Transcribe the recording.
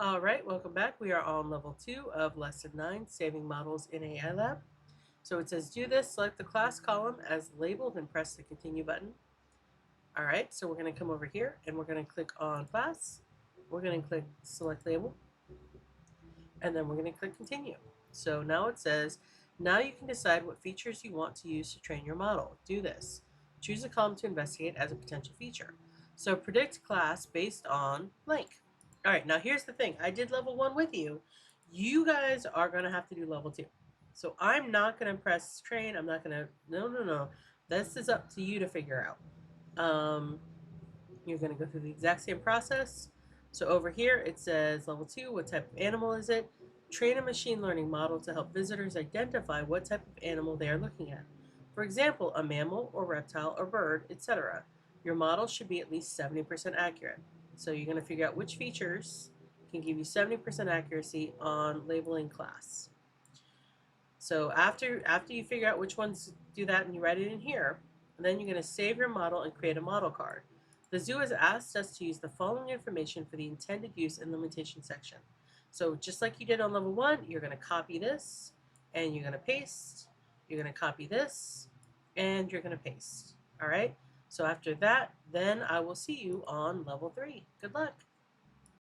All right, welcome back. We are on level 2 of lesson 9, saving models in AI Lab. So it says do this, select the class column as labeled and press the continue button. All right, so we're going to come over here and we're going to click on class. We're going to click select label and then we're going to click continue. So now it says, now you can decide what features you want to use to train your model. Do this. Choose a column to investigate as a potential feature. So predict class based on blank. All right, now here's the thing. I did level 1 with you. You guys are going to have to do level 2. So I'm not going to press train. I'm not going to, no. This is up to you to figure out. You're going to go through the exact same process. So over here it says level 2, what type of animal is it? Train a machine learning model to help visitors identify what type of animal they are looking at. For example, a mammal or reptile or bird, etc. Your model should be at least 70% accurate. So you're going to figure out which features can give you 70% accuracy on labeling class. So after you figure out which ones do that and you write it in here, then you're going to save your model and create a model card. The zoo has asked us to use the following information for the intended use and limitation section. So just like you did on level 1, you're going to copy this and you're going to paste. You're going to copy this and you're going to paste. All right. So after that, then I will see you on level 3. Good luck.